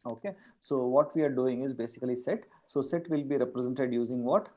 Okay, so what we are doing is basically set. So set will be represented using what?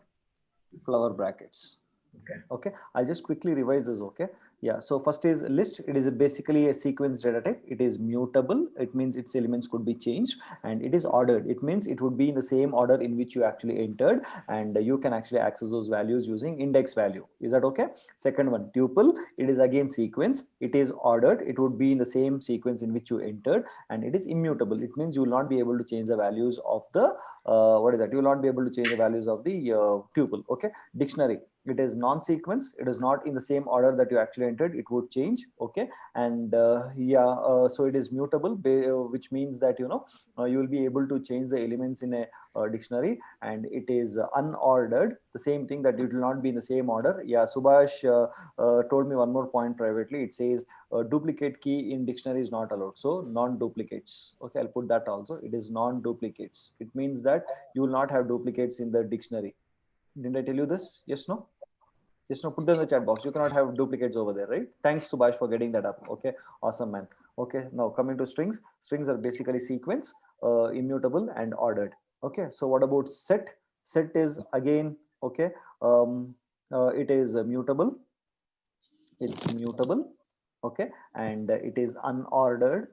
Flower brackets. Okay. Okay, I'll just quickly revise this. Okay, yeah, so first is list. It is basically a sequence data type. It is mutable. It means its elements could be changed, and it is ordered. It means it would be in the same order in which you actually entered, and you can actually access those values using index value. Is that okay? Second one, tuple. It is again sequence. It is ordered. It would be in the same sequence in which you entered, and it is immutable. It means you will not be able to change the values of the what is that? You will not be able to change the values of the tuple. Okay, dictionary. It is non-sequence. It is not in the same order that you actually entered. It would change. Okay, and so it is mutable, which means that you will be able to change the elements in a dictionary. And it is unordered, the same thing, that it will not be in the same order. Yeah, Subhash told me one more point privately. It says duplicate key in dictionary is not allowed, so non-duplicates. Okay, I'll put that also. It is non-duplicates. It means that you will not have duplicates in the dictionary. Didn't I tell you this? Yes, no? Just now put that in the chat box. You cannot have duplicates over there, right? Thanks, Subhash, for getting that up. Okay, awesome, man. Okay, now coming to strings. Strings are basically sequence, immutable, and ordered. Okay, so what about set? Set is again, okay, it is mutable. It's mutable. Okay, and it is unordered.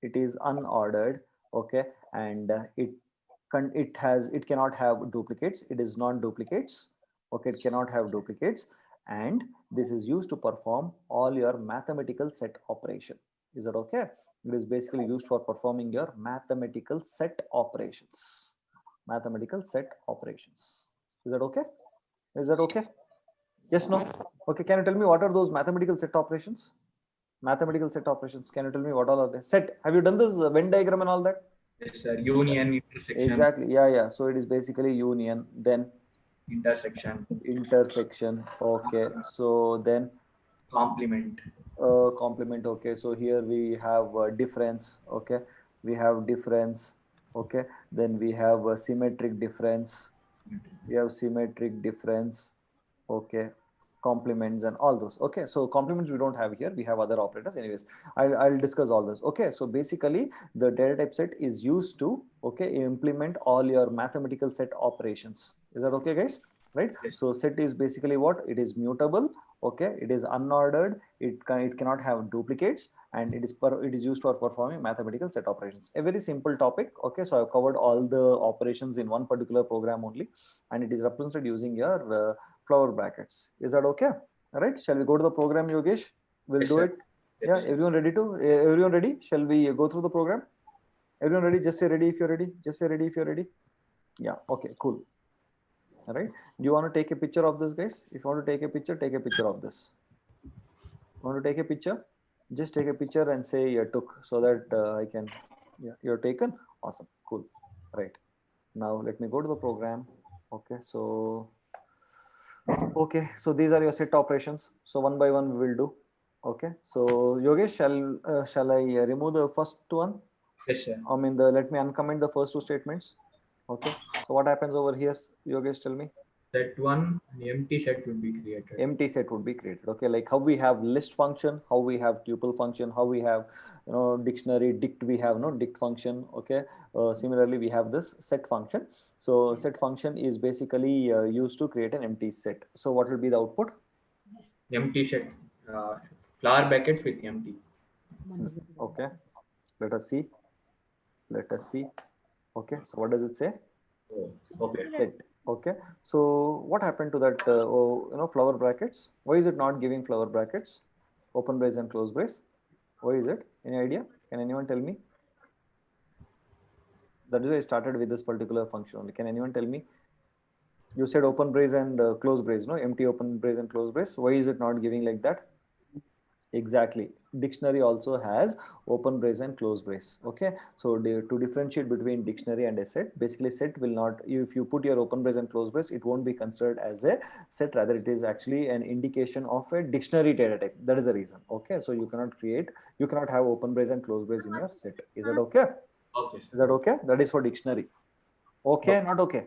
It is unordered. Okay, and it cannot have duplicates. It is non-duplicates. Okay, it cannot have duplicates, and this is used to perform all your mathematical set operation. Is that okay? It is basically used for performing your mathematical set operations. Mathematical set operations. Is that okay? Is that okay? Yes, no? Okay, can you tell me what are those mathematical set operations? Mathematical set operations. Can you tell me what all are they? Set. Have you done this Venn diagram and all that? Yes, sir. Union, intersection, Exactly. Yeah, yeah. So it is basically union, then intersection, intersection. Okay. So then complement. complement. Okay. So here we have difference. Okay. We have difference. Okay. Then we have symmetric difference. We have symmetric difference. Okay, complements and all those. Okay, so complements we don't have here, we have other operators. Anyways, I'll discuss all this. Okay, so basically the data type set is used to, okay, implement all your mathematical set operations. Is that okay, guys? Right, Yes. so set is basically what? It is mutable. Okay, it is unordered. It cannot have duplicates, and it is used for performing mathematical set operations. A very simple topic. Okay, so I've covered all the operations in one particular program only, and it is represented using your flower brackets. Is that okay? All right, shall we go to the program, Yogesh? We'll Yes, do sir. it. Yeah, Yes. everyone ready to? Everyone ready? Shall we go through the program? Everyone ready? Just say ready if you're ready. Just say ready if you're ready. Yeah, okay, cool. All right. Do you want to take a picture of this, guys? If you want to take a picture of this. Want to take a picture? Just take a picture and say you took, so that I can, yeah, you're taken. Awesome, cool. Right. Now let me go to the program. Okay, so okay, so these are your set operations. So one by one we will do. Okay, so Yogesh, shall I remove the first one? Yes, sir. I mean, let me uncomment the first two statements. Okay, so what happens over here, Yogesh? Tell me. That one, an empty set will be created. Empty set would be created. Okay, like how we have list function, how we have tuple function, how we have dictionary dict, we have no dict function. Okay, similarly we have this set function. So set function is basically used to create an empty set. So what will be the output? Empty set. Uh, Flower brackets with empty. Okay, let us see. Let us see. Okay, so what does it say? Oh, okay. Set. Okay, so what happened to that? Flower brackets. Why is it not giving flower brackets? Open brace and close brace. Why is it? Any idea? Can anyone tell me? That is why I started with this particular function only. Can anyone tell me? You said open brace and close brace, no? Empty open brace and close brace. Why is it not giving like that? Exactly. Dictionary also has open brace and close brace. Okay. So to differentiate between dictionary and a set, basically set will not, if you put your open brace and close brace, it won't be considered as a set. Rather, it is actually an indication of a dictionary data type. That is the reason. Okay. So you cannot have open brace and close brace in your set. Is that okay? Okay, Is sir. that Okay. okay? That is for dictionary. Okay, Okay. not okay.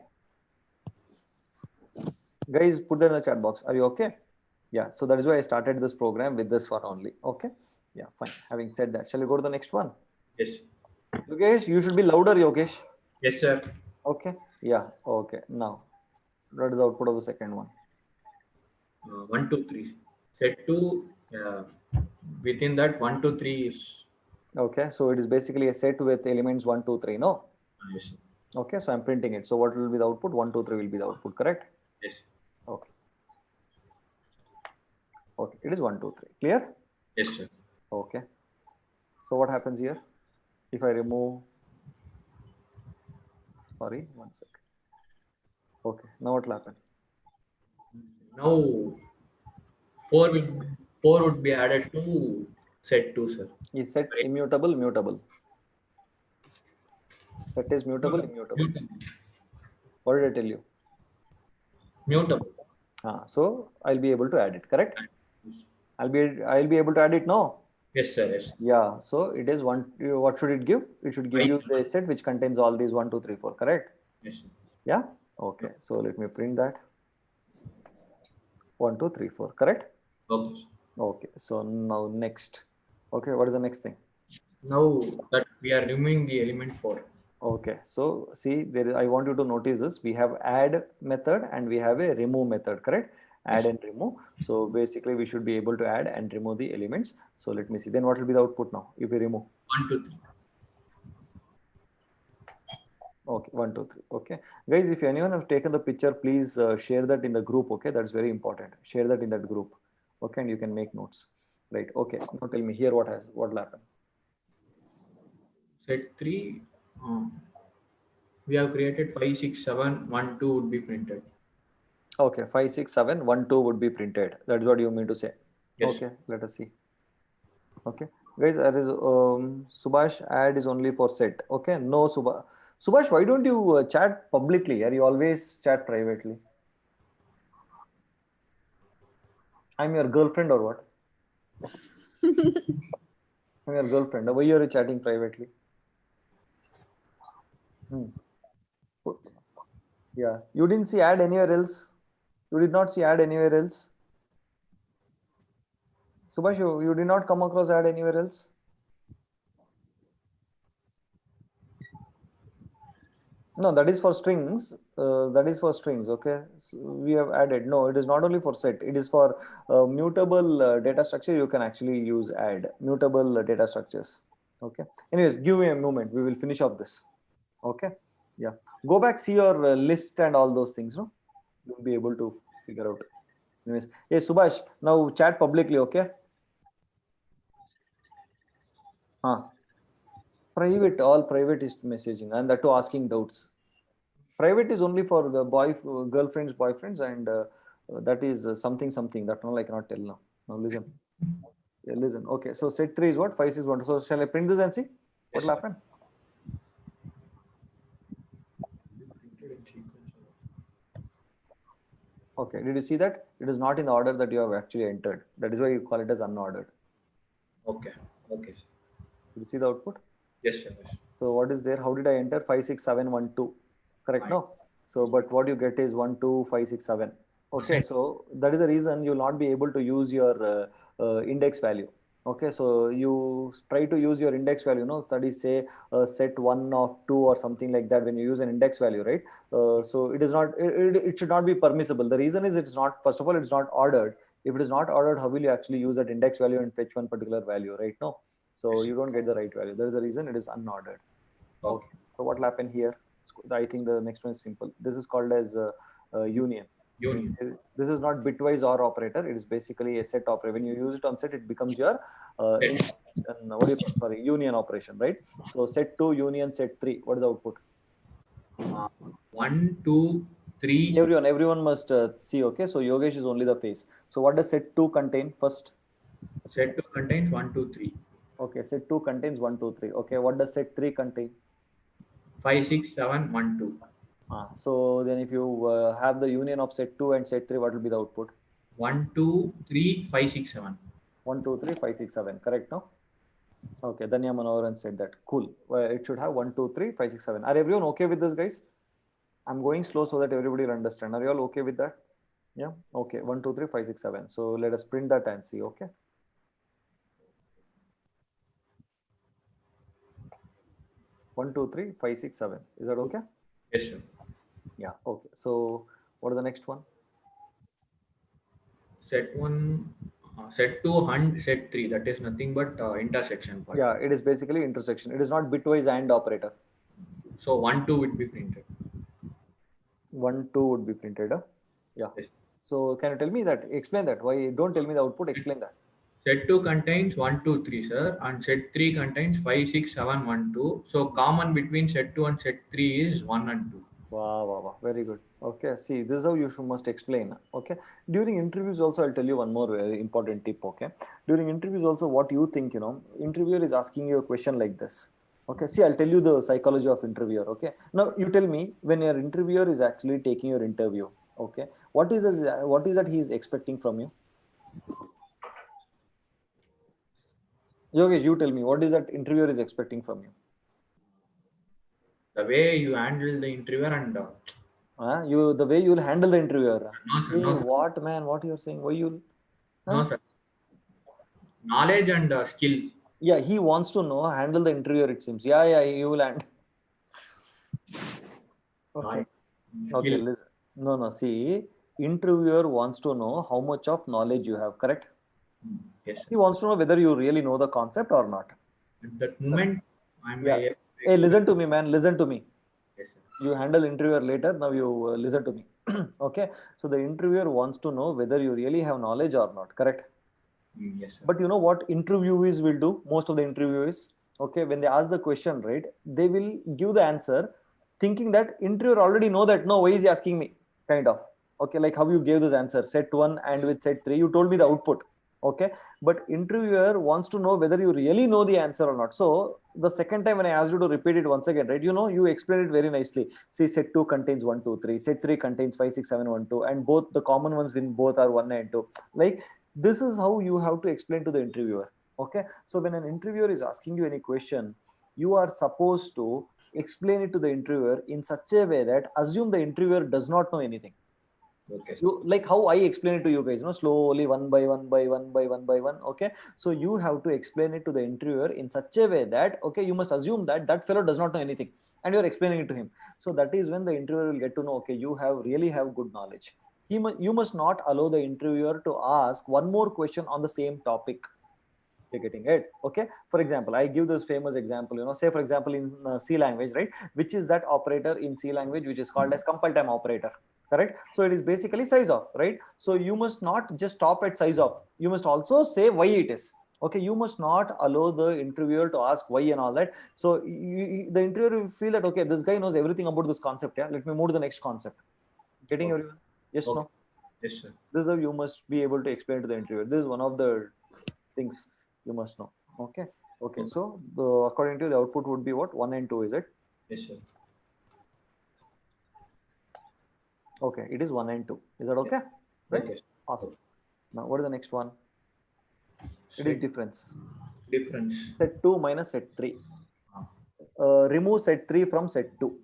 Guys, put that in the chat box. Are you okay? Yeah, so that is why I started this program with this one only. Okay, yeah, fine. Having said that, shall we go to the next one? Yes. Yogesh, you should be louder, Yogesh. Yes, sir. Okay. Yeah. Okay. Now, that is the output of the second one. 1, 2, 3. Set 2, within that 1, 2, 3 is. Okay. So it is basically a set with elements 1, 2, 3. No. Yes, sir. Okay. So I'm printing it. So what will be the output? 1, 2, 3 will be the output. Correct? Yes. Okay. Okay. It is 1, 2, 3. Clear? Yes, sir. Okay. So what happens here? If I remove, sorry, one sec. Okay. Now what will happen? Now 4 will 4 would be added to set 2, sir. Is set immutable, mutable? Set is mutable, immutable. What did I tell you? Mutable. So I'll be able to add it, correct? I'll be able to add it now. Yes, sir. Yes. Yeah, so it is one. What should it give? It should give you the set which contains all these 1, 2, 3, 4, correct? Yes, sir. Yeah. Okay. So let me print that. 1, 2, 3, 4, correct? Okay. Okay. So now next. Okay. What is the next thing? Now that we are removing the element 4. Okay. So see, I want you to notice this. We have add method and we have a remove method, correct? Add Yes. and remove. So basically, we should be able to add and remove the elements. So let me see. Then what will be the output now if we remove? 1, 2, 3. Okay, 1, 2, 3. Okay, guys, if anyone have taken the picture, please share that in the group. Okay, that's very important. Share that in that group. Okay, and you can make notes. Right. Okay. Now tell me here what will happen. Set 3, we have created 5, 6, 7, 1, 2 would be printed. Okay, 5, 6, 7, 1, 2 would be printed. That is what you mean to say. Yes. Okay, let us see. Okay, guys, there is Subhash ad is only for set. Okay, no Subhash, why don't you chat publicly? Are you always chat privately? I'm your girlfriend or what? I'm your girlfriend. Why are you chatting privately? Hmm. Yeah, you didn't see ad anywhere else. You did not see ad anywhere else. Subhash, you did not come across ad anywhere else. No, that is for strings. That is for strings. Okay, so we have added. No, it is not only for set. It is for mutable data structure. You can actually use add mutable data structures. Okay. Anyways, give me a moment. We will finish up this. Okay. Yeah. Go back, see your list and all those things. No, you'll be able to figure out. Anyways, hey Subhash, now chat publicly. Okay. Private, all private is messaging, and that too asking doubts. Private is only for the girlfriends, boyfriends, and that is something that all I cannot tell now. Now listen. Yeah, listen. Okay, so set 3 is what? 5, 6, 1. So shall I print this and see what will Yes, happen? Okay, did you see that? It is not in the order that you have actually entered. That is why you call it as unordered. Okay. Okay. Did you see the output? Yes, sir. Yes. So what is there? How did I enter? 5, 6, 7, 1, 2. Correct? Right. No. So, but what you get is 1, 2, 5, 6, 7. Okay, so that is the reason you will not be able to use your index value. Okay, so you try to use your index value. No, studies say set 1 of 2 or something like that when you use an index value, right? So it is not. It should not be permissible. The reason is it's not. First of all, it's not ordered. If it is not ordered, how will you actually use that index value and fetch one particular value, right? No. So Yes. you don't get the right value. There is a reason it is unordered. Okay. Okay. So what will happen here? I think the next one is simple. This is called as union. Union. This is not bitwise OR operator. It is basically a set operator. When you use it on set, it becomes your Yes. what do you call? Sorry, union operation, right? So set 2 union set 3. What is the output? 1, 2, 3. Everyone must see. Okay, so Yogesh is only the face. So what does set 2 contain first? Set 2 contains 1, 2, 3. Okay, set 2 contains 1, 2, 3. Okay, what does set 3 contain? 5, 6, 7, 1, 2. So then if you have the union of set 2 and set 3, what will be the output? 1, 2, 3, 5, 6, 7. 1, 2, 3, 5, 6, 7. Correct, no? Okay, Danya Manoharan said that. Cool. Well, it should have 1, 2, 3, 5, 6, 7. Are everyone okay with this, guys? I'm going slow so that everybody will understand. Are you all okay with that? Yeah. Okay. 1, 2, 3, 5, 6, 7. So let us print that and see. Okay. 1, 2, 3, 5, 6, 7. Is that okay? Yes, sir. Yeah. Okay. So what is the next one? Set 1, set 2, and set 3. That is nothing but intersection part. Yeah, it is basically intersection. It is not bitwise AND operator. So 1, 2 would be printed. 1, 2 would be printed. Yeah. Yes. So can you tell me that? Explain that. Why don't tell me the output? Explain that. Set 2 contains 1, 2, 3, sir, and set 3 contains 5, 6, 7, 1, 2. So common between set 2 and set 3 is 1 and 2. Wow, wow, wow. Very good. Okay. See, this is how you must explain. Okay. During interviews also, I'll tell you one more very important tip. Okay. During interviews also, what you think, interviewer is asking you a question like this. Okay. See, I'll tell you the psychology of interviewer. Okay. Now you tell me when your interviewer is actually taking your interview. Okay. What is that he is expecting from you? Yogesh, you tell me what is that interviewer is expecting from you? The way you handle the interviewer and The way you'll handle the interviewer. no, sir, Hey, no, sir, what man? What you're saying? Why you'll? Huh? no, sir. Knowledge and skill. Yeah, he wants to know handle the interviewer. It seems. Yeah, yeah, you will hand. Okay. Knowledge, Okay. skill. No, no. See, interviewer wants to know how much of knowledge you have. Correct. Yes, sir. He wants to know whether you really know the concept or not. At that Correct. moment, I'm Yeah. able to Hey, explain. listen to me, man. Listen to me. Yes, sir. You handle interviewer later. Now you listen to me. Okay. So the interviewer wants to know whether you really have knowledge or not. Correct. Yes, sir. But you know what interviewees will do? Most of the interviewees, okay, when they ask the question, right, they will give the answer thinking that interviewer already know that. No, why is he asking me? Kind of. Okay, like how you gave this answer, set 1 and with set 3, you told me the output. Okay, but interviewer wants to know whether you really know the answer or not. So the second time when I asked you to repeat it once again, right, you explained it very nicely. See, set 2 contains 1, 2, 3, set 3 contains 5, 6, 7, 1, 2, and both the common ones when both are 1 and 2. Like, this is how you have to explain to the interviewer. Okay, so when an interviewer is asking you any question, you are supposed to explain it to the interviewer in such a way that assume the interviewer does not know anything. Okay, sir. You like how I explain it to you guys, slowly, one by one by one by one by one. Okay, so you have to explain it to the interviewer in such a way that, okay, you must assume that that fellow does not know anything and you're explaining it to him. So that is when the interviewer will get to know, okay, you really have good knowledge. You must not allow the interviewer to ask one more question on the same topic. You're getting it? Okay. For example, I give this famous example, say for example in C language, right, which is that operator in C language which is called as compile time operator. Correct. So it is basically size of, right? So you must not just stop at size of, you must also say why it is. Okay, you must not allow the interviewer to ask why and all that. So the interviewer will feel that, okay, this guy knows everything about this concept. Yeah, let me move to the next concept. Getting Okay. everyone? Yes, Okay. no? Yes, sir. This is how you must be able to explain to the interviewer. This is one of the things you must know. Okay. Okay. Okay. So the according to the output would be what? 1 and 2, is it? Yes, sir. Okay. It is 1 and 2. Is that okay? Right? Okay. Awesome. Now what is the next one? It is Set difference. difference. Set 2 minus set 3. Ah. Remove set 3 from set 2.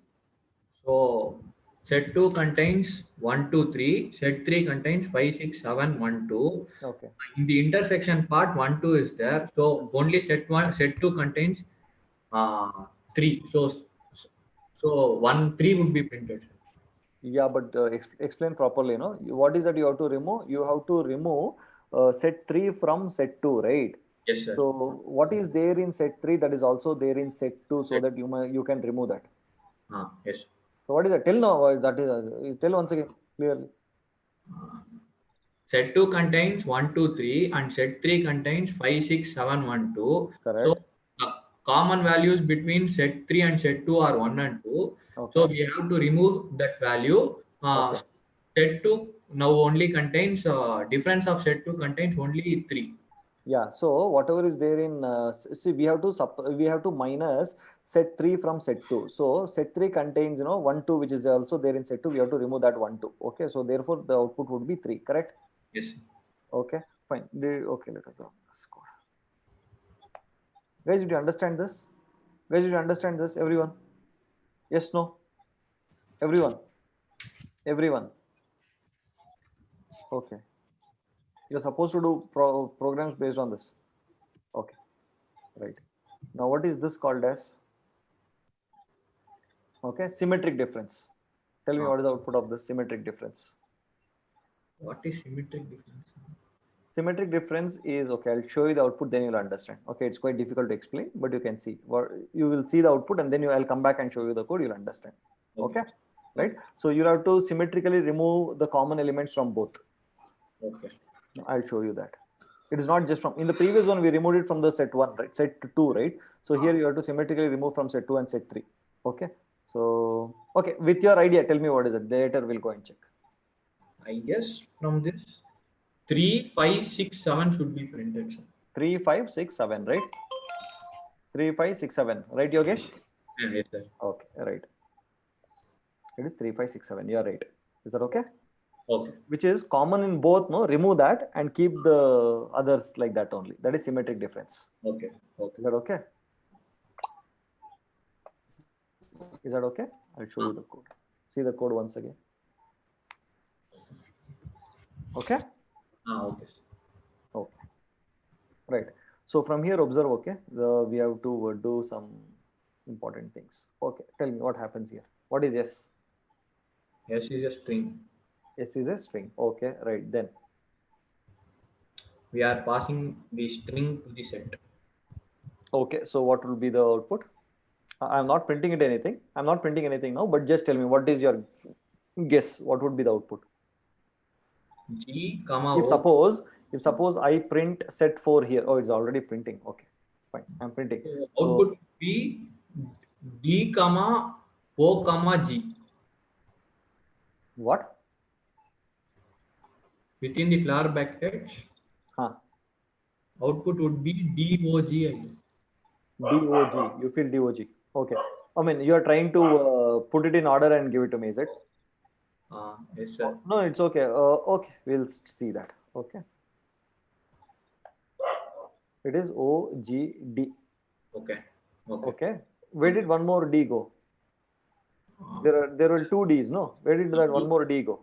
So set 2 contains 1, 2, 3. Set 3 contains 5, 6, 7, 1, 2. Okay. In the intersection part, 1, 2 is there. So only set 2 contains 3. So 1, 3 would be printed. Yeah, but explain properly. What is that you have to remove? You have to remove set 3 from set 2, right? Yes, sir. So what is there in set 3 that is also there in set 2, so Set, that you can remove that. yes. So what is that? Tell now. That is tell once again clearly. Set 2 contains 1, 2, 3, and set 3 contains 5, 6, 7, 1, 2. So Correct. the common values between set 3 and set 2 are 1 and 2. So Okay. we have to remove that value. Okay. Set 2 now only contains, difference of set 2 contains only 3. Yeah. So whatever is there in see, we have to minus set 3 from set 2. So set 3 contains 1 2, which is also there in set 2. We have to remove that 1 2. Okay. So therefore the output would be 3. Correct. Yes. Okay. Fine. Okay. Let us score. Guys, did you understand this? Guys, did you understand this? Everyone? Yes. No. Everyone. Everyone. Okay. You're supposed to do programs based on this. Okay. Right. Now, what is this called as? Okay, symmetric difference. Tell me what is the output of the symmetric difference. What is symmetric difference? Symmetric difference is, okay, I'll show you the output, then you'll understand. Okay, it's quite difficult to explain, but you can see. You will see the output and then I'll come back and show you the code, you'll understand. Okay, right? So you'll have to symmetrically remove the common elements from both. Okay. I'll show you that. It is not just from, in the previous one, we removed it from the set 1, right? Set 2, right? So here you have to symmetrically remove from set 2 and set 3. Okay. So, okay, with your idea, tell me what is it. Later we'll go and check. I guess from this 3, 5, 6, 7 should be printed, sir. 3, 5, 6, 7, right? 3, 5, 6, 7, right, Yogesh? Yes, sir. Okay, right. It is 3, 5, 6, 7. You're right. Is that okay? Okay. Which is common in both, no? Remove that and keep the others like that only. That is symmetric difference. Okay. Okay. Is that okay? Is that okay? I'll show you the code. See the code once again. Okay? Okay. Okay. Right. So from here, observe, okay? We have to do some important things. Okay. Tell me what happens here. What is S? S is a string. S is a string. Okay. Right. Then We are passing the string to the set. okay. So what will be the output? I'm not printing it anything. I'm not printing anything now, but just tell me what is your guess? What would be the output? G, comma If O. suppose I print set 4 here. Oh, it's already printing. Okay. Fine. I'm printing. So Output would be D, comma O, comma G. what? Within the flower brackets, Huh. output would be DOG, I guess. DOG. You feel DOG. Okay. I mean, you are trying to put it in order and give it to me, is it? Yes, sir. No, it's okay. Okay, we'll see that. Okay. It is OGD. Okay. Okay. Where did one more D go? There were two D's, no? Where did that one more D go?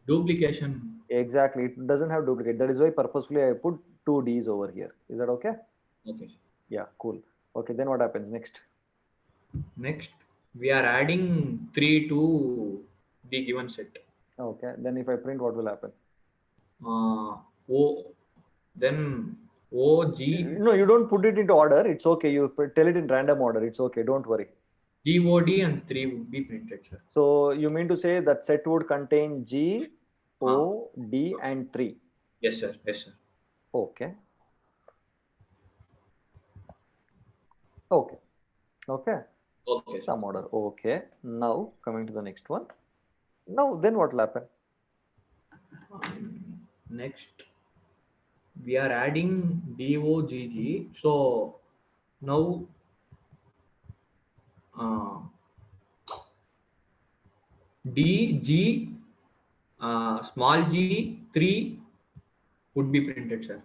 Duplication. Exactly. It doesn't have duplicate. That is why purposefully I put two D's over here. Is that okay? Okay. Yeah, cool. Okay, then what happens next? Next, we are adding 3 to the given set. Okay, then if I print, what will happen? Then OG. No, you don't put it into order. It's okay. You tell it in random order. It's okay. Don't worry. DOD and 3 would be printed, sir. So you mean to say that set would contain G, O, D, and 3? Yes, sir. Yes, sir. Okay. Okay. Okay. Okay. Some order. Okay. Now coming to the next one. Now then what will happen? Next, we are adding DOGG. So now DG small g 3 would be printed, sir.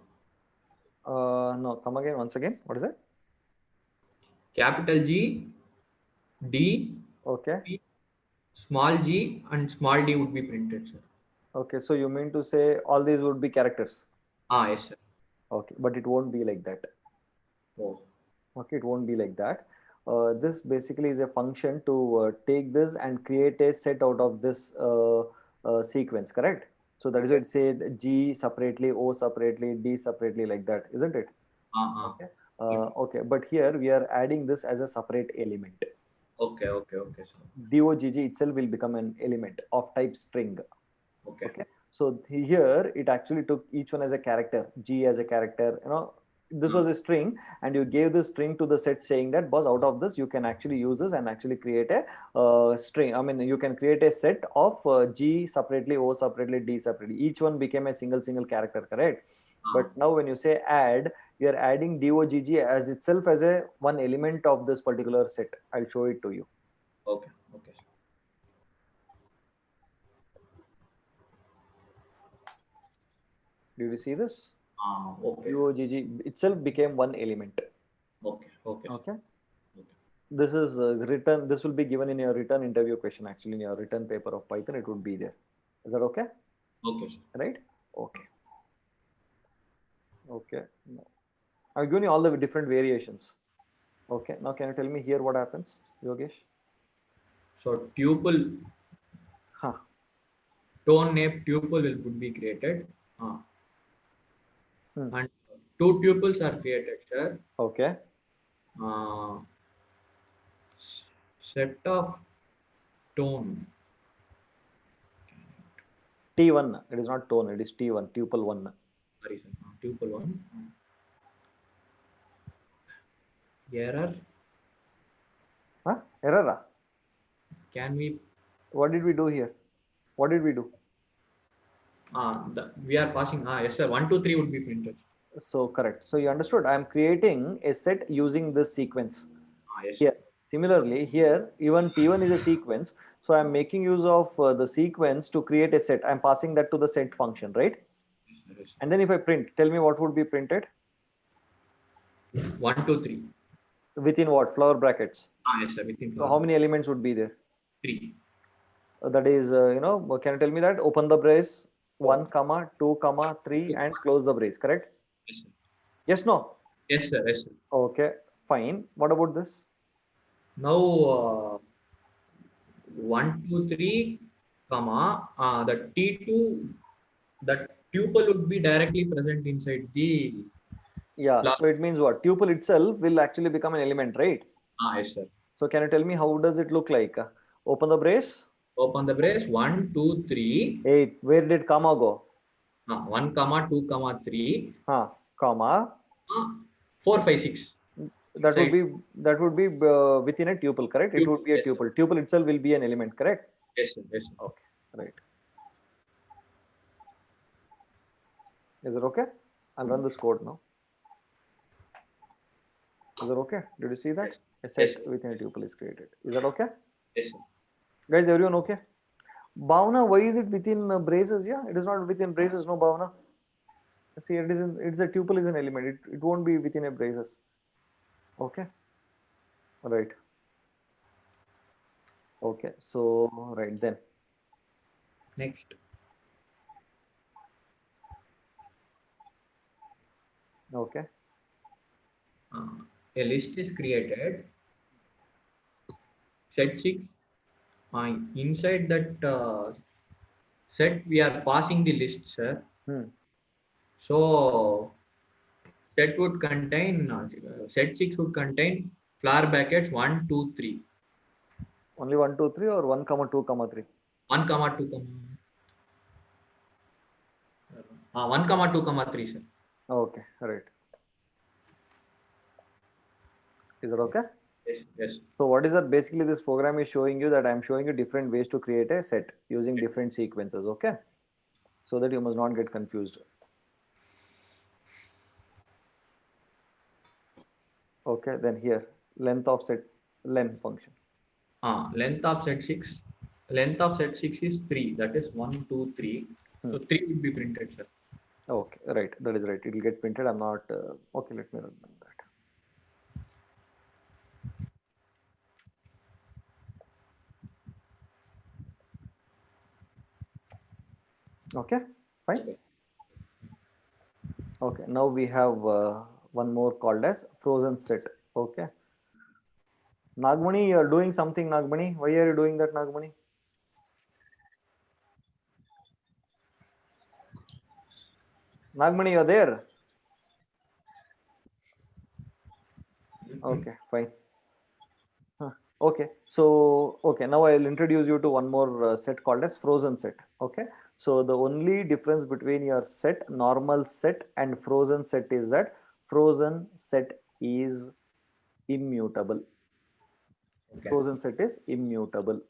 No, come again once again. What is it? Capital G, D, Okay. P, small g and small d would be printed, sir. Okay. So you mean to say all these would be characters? Yes, sir. Okay, but it won't be like that. Oh. Okay, it won't be like that. This basically is a function to take this and create a set out of this sequence, correct? So that is why it said G separately, O separately, D separately, like that, isn't it? Okay. Okay, but here we are adding this as a separate element. Okay. So. DOGG itself will become an element of type string. Okay. So here it actually took each one as a character, G as a character, this was a string, and you gave this string to the set saying that, boss, out of this you can actually use this and actually create a string. I mean, you can create a set of G separately, O separately, D separately. Each one became a single character, correct? But now when you say add, you are adding DOGG as itself as a one element of this particular set. I'll show it to you. Okay. Do you see this? Okay. DOGG itself became one element. Okay. This is written. This will be given in your written interview question. Actually, in your written paper of Python, it would be there. Is that okay? Okay. Right? Okay. No. I've given you all the different variations. Okay. Now, can you tell me here what happens, Yogesh? So tuple, Huh. tone name tuple would be created. Hmm. And two tuples are created, sir. Okay. Uh, Set of tone. T1. It is not tone. It is T1. Tuple 1. Sorry, sir. Tuple one. Error. Huh? Error. Can we? What did we do here? What did we do? We are passing. Yes, sir. 1, 2, 3 would be printed. So correct. So you understood. I am creating a set using this sequence. Yes. Here. Similarly, here even T1 is a sequence. So I'm making use of the sequence to create a set. I'm passing that to the set function, right? Yes. And then if I print, tell me what would be printed 1, 2, 3. within what? Flower brackets. Yes, sir. Within So how many elements would be there? 3. That is, can you tell me that? Open the brace, 1, comma, 2, comma, 3, and close the brace, correct? Yes, sir. Yes, no? Yes, sir. Yes, sir. Okay, fine. What about this? Now, 1, 2, 3, comma, the T2, the tuple would be directly present inside the Yeah, class. so it means what? Tuple itself will actually become an element, right? Yes, sir. So can you tell me how does it look like? Open the brace. Open the brace. 1, 2, 3. 8. Where did comma go? 1, comma, 2, comma, 3. Comma. 4, 5, 6. That would be within a tuple, correct? It Tuple, would be a yes, sir. tuple. Tuple itself will be an element, correct? Yes, sir. Yes, sir. Okay, right. Is it okay? I'll run this code now. Is that okay? Did you see that? A set Yes, sir. within a tuple is created. Is that okay? Yes, sir. Guys, everyone okay? Bhavna, why is it within braces? Yeah, it is not within braces, no Bhavna. See, it is in, it's a tuple is an element. It won't be within a braces. Okay. Right. Okay. So right then. Next. Okay. A list is created. Set 6. Inside that set, we are passing the list, sir. So set would contain set 6 would contain flower brackets 1, 2, 3. Only 1, 2, 3 or 1, comma 2, comma 3? 1, comma 2, comma 1, comma 2, comma 3, sir. Okay, right. Is that okay? Yes, yes. So what is that? Basically, this program is showing you that I'm showing you different ways to create a set using different sequences. Okay, so that you must not get confused. Okay, then here length of set length function. Length of set 6. Length of set 6 is 3. That is 1, 2, 3. So 3 will be printed, sir. Okay, right. That is right. It will get printed. I'm not. Okay, let me run that. Okay, fine. Okay, now we have one more called as frozen set. Okay. Nagmani, you are doing something, Nagmani. Why are you doing that, Nagmani? Nagmani, you're there. Okay, fine. Okay, so okay, now I'll introduce you to one more set called as frozen set. Okay, so the only difference between your set, normal set, and frozen set is that frozen set is immutable. Okay. Frozen set is immutable.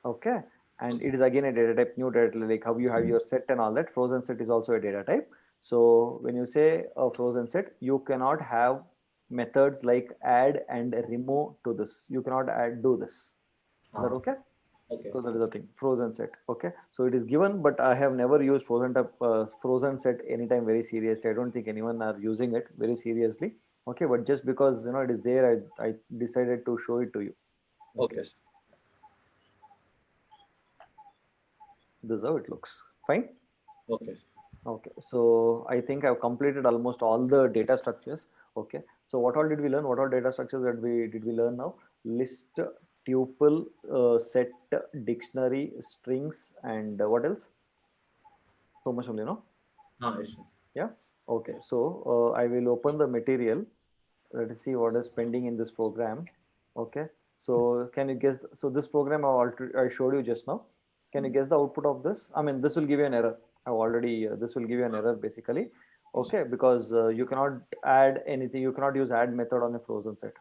Okay, and it is again a data type, new data type, like how you have your set and all that. Frozen set is also a data type. So when you say a frozen set, you cannot have methods like add and remove to this. You cannot do this. Is that okay? Okay. So that is the thing. Frozen set. Okay. So it is given, but I have never used frozen set anytime very seriously. I don't think anyone are using it very seriously. Okay, but just because it is there, I decided to show it to you. Okay. This is how it looks. Fine. Okay. Okay, so I think I've completed almost all the data structures. Okay, so what all did we learn? What all data structures that we learn now? List, tuple, set, dictionary, strings, and what else? So much only, no? Yes, sir. Yeah. Okay. So I will open the material. Let us see what is pending in this program. Okay. So can you guess? So this program I showed you just now. Can you guess the output of this? I mean, this will give you an error. I've already, this will give you an error basically. Yes, Okay. Because you cannot add anything. You cannot use add method on a frozen set.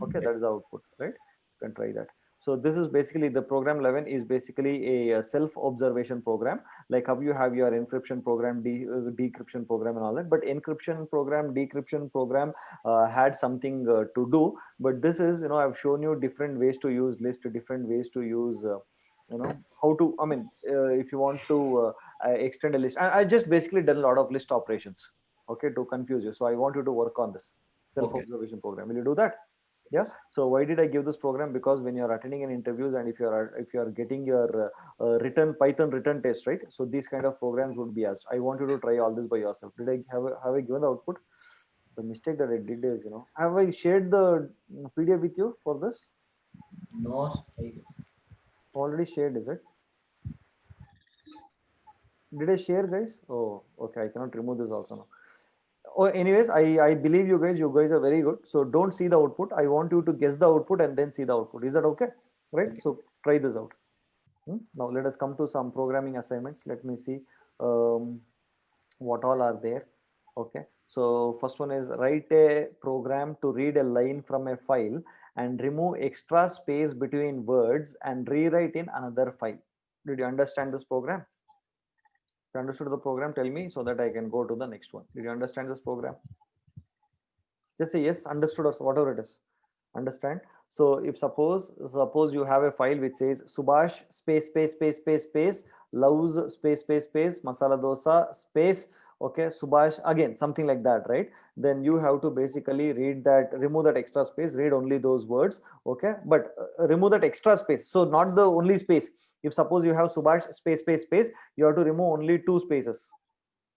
Okay, yes. that is the output, right? You can try that. So this is basically the program 11 is basically a self-observation program, like how you have your encryption program, decryption program and all that. But encryption program, decryption program had something to do. But this is, I've shown you different ways to use list, different ways to use, how to, I mean, if you want to extend a list. I just basically done a lot of list operations, okay, to confuse you. So I want you to work on this Okay. self-observation program. Will you do that? Yeah. So why did I give this program? Because when you're attending an interviews and if you are getting your written Python written test, right? So these kind of programs would be asked. I want you to try all this by yourself. Did I have I given the output? The mistake that I did is, have I shared the PDF with you for this? No, I guess. Already shared, is it? Did I share, guys? Oh, okay. I cannot remove this also now. Oh, anyways, I believe you guys. You guys are very good. So don't see the output. I want you to guess the output and then see the output. Is that okay? Right. Okay. So try this out. Now let us come to some programming assignments. Let me see um, what all are there. Okay. So first one is write a program to read a line from a file and remove extra space between words and rewrite in another file. Did you understand this program? If you understood the program, tell me so that I can go to the next one. Did you understand this program? Just say yes, understood or whatever it is. Understand? So if suppose you have a file which says Subhash space loves space masala dosa space, okay, Subhash again something like that, right? Then you have to basically read that, remove that extra space, read only those words, okay, but remove that extra space, so not the only space. If suppose you have Subhash space, you have to remove only two spaces.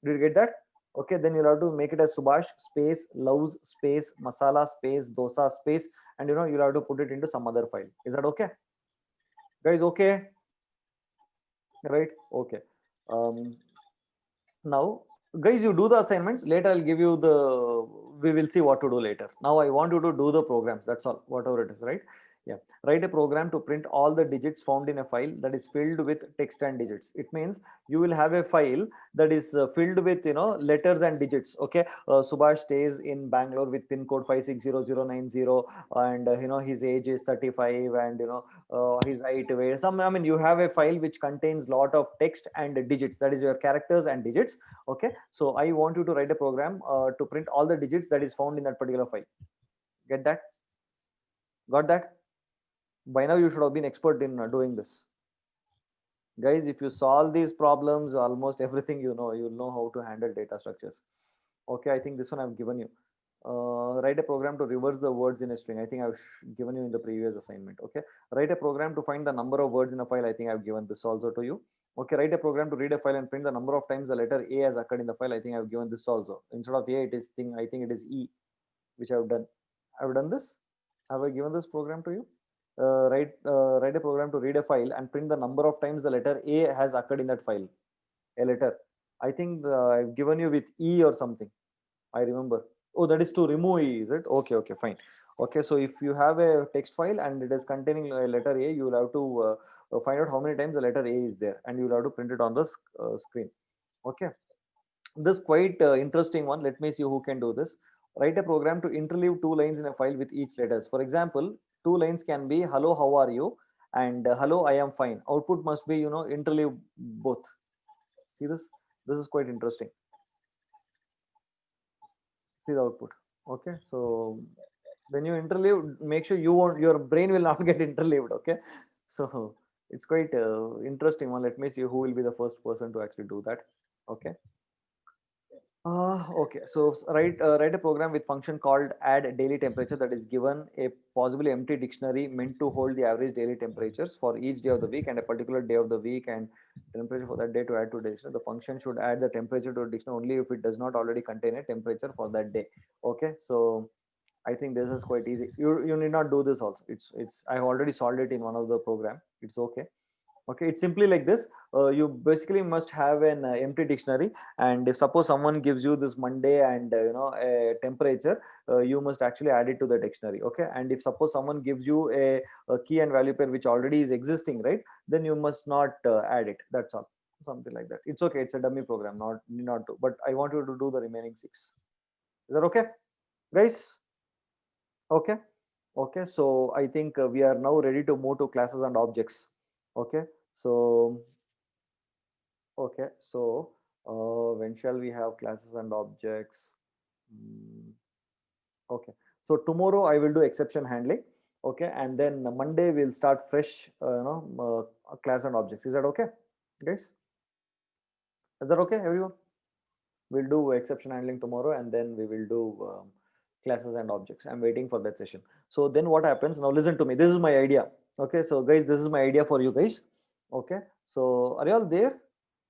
Did you get that? Okay, then you'll have to make it as Subhash space loves space masala space dosa space, and you'll have to put it into some other file. Is that okay, guys? Okay, right? Okay. Um, Now, guys, you do the assignments. Later, I'll give you the. We will see what to do later. Now, I want you to do the programs. That's all, whatever it is, right? Yeah. Write a program to print all the digits found in a file that is filled with text and digits. It means you will have a file that is filled with letters and digits. Okay. Subhash stays in Bangalore with pin code 560090, and his age is 35, and his height, weight. I mean, you have a file which contains lot of text and digits. That is your characters and digits. Okay, so I want you to write a program to print all the digits that is found in that particular file. Get that? Got that? By now you should have been expert in doing this, guys. If you solve these problems, almost everything, you'll know how to handle data structures. Okay, I think this one I've given you. Write a program to reverse the words in a string. I think I've given you in the previous assignment. Okay, write a program to find the number of words in a file. I think I've given this also to you. Okay, write a program to read a file and print the number of times the letter A has occurred in the file. I think I've given this also. Instead of A, it is thing. I think it is E, which I've done. I've done this. Have I given this program to you? Write a program to read a file and print the number of times the letter A has occurred in that file. A letter. I think I've given you with E or something. I remember. Oh, that is to remove E, is it? Okay, okay, fine. Okay, so if you have a text file and it is containing a letter A, you will have to find out how many times the letter A is there, and you will have to print it on the screen. Okay, this quite interesting one. Let me see who can do this. Write a program to interleave two lines in a file with each letters. For example, two lines can be hello, how are you, and hello, I am fine. Output must be interleave both. See this? This is quite interesting. See the output. Okay, so when you interleave, make sure your brain will not get interleaved. Okay, so it's quite interesting one. Let me see who will be the first person to actually do that. Okay. Okay, so write a program with function called add daily temperature that is given a possibly empty dictionary meant to hold the average daily temperatures for each day of the week and a particular day of the week and temperature for that day to add to the dictionary. The function should add the temperature to a dictionary only if it does not already contain a temperature for that day. Okay, so I think this is quite easy. You need not do this also. It's I already solved it in one of the program. It's okay. Okay, it's simply like this. You basically must have an empty dictionary, and if suppose someone gives you this Monday and a temperature, you must actually add it to the dictionary. Okay, and if suppose someone gives you a key and value pair which already is existing, right, then you must not add it. That's all. Something like that. It's okay. It's a dummy program. Not to. But I want you to do the remaining six. Is that okay, guys? Okay. Okay, so I think we are now ready to move to classes and objects. Okay, so okay, so when shall we have classes and objects? Mm, okay, so tomorrow I will do exception handling. Okay, and then Monday we'll start fresh, class and objects. Is that okay, guys? Is that okay, everyone? We'll do exception handling tomorrow, and then we will do classes and objects. I'm waiting for that session. So then what happens now? Listen to me. This is my idea. Okay, so guys, this is my idea for you guys. Okay, so are you all there?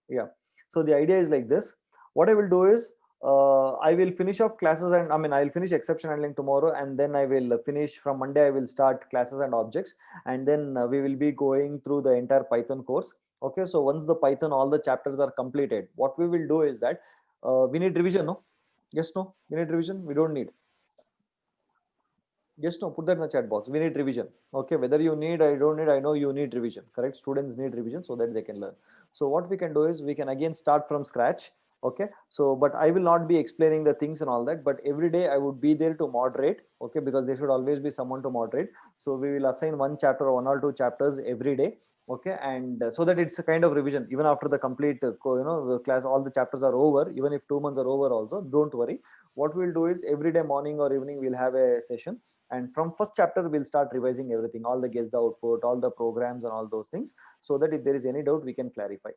Yeah. So the idea is like this. What I will do is I will finish off classes, and I mean I'll finish exception handling tomorrow, and then I will finish from Monday. I will start classes and objects, and then we will be going through the entire Python course. Okay, so once the Python all the chapters are completed, what we will do is that we need revision, no? Yes, no? We need revision. We don't need. Yes, no, put that in the chat box. We need revision. Okay, whether you need, I don't need, I know you need revision. Correct? Students need revision so that they can learn. So what we can do is we can again start from scratch. Okay, so but I will not be explaining the things and all that, but every day I would be there to moderate. Okay, because there should always be someone to moderate. So we will assign one chapter or one or two chapters every day. Okay, and so that it's a kind of revision even after the complete the class, all the chapters are over, even if 2 months are over also, don't worry. What we'll do is every day morning or evening we'll have a session, and from first chapter we'll start revising everything, all the guess the output, all the programs and all those things, so that if there is any doubt we can clarify.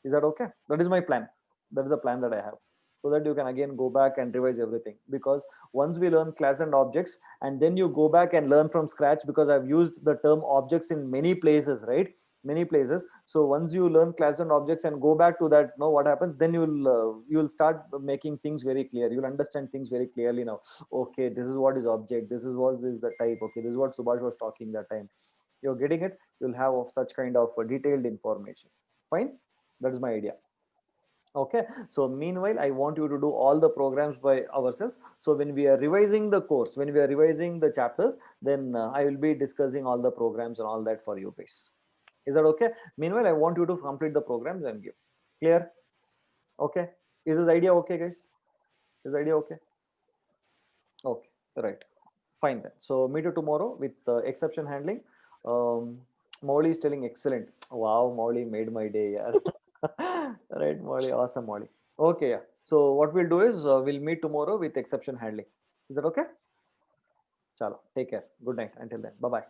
Is that okay? That is my plan. That is the plan that I have, so that you can again go back and revise everything. Because once we learn class and objects, and then you go back and learn from scratch, because I've used the term objects in many places, right? Many places. So once you learn class and objects and go back to that, know what happens, then you'll start making things very clear. You'll understand things very clearly now. Okay, this is what is object, this is what is the type. Okay, this is what Subhash was talking that time. You're getting it. You'll have of such kind of detailed information. Fine. That is my idea. Okay, so meanwhile I want you to do all the programs by ourselves. So when we are revising the course, when we are revising the chapters, then I will be discussing all the programs and all that for you guys. Is that okay? Meanwhile I want you to complete the programs and give. Clear? Okay, is this idea okay, guys? Is the idea okay? Okay, right, fine then. So meet you tomorrow with exception handling. Molly is telling excellent. Wow, Molly made my day. Yeah. Right, Molly, awesome, Molly. Okay, yeah. So what we'll do is we'll meet tomorrow with exception handling. Is that okay? Chalo, take care. Good night. Until then, bye bye.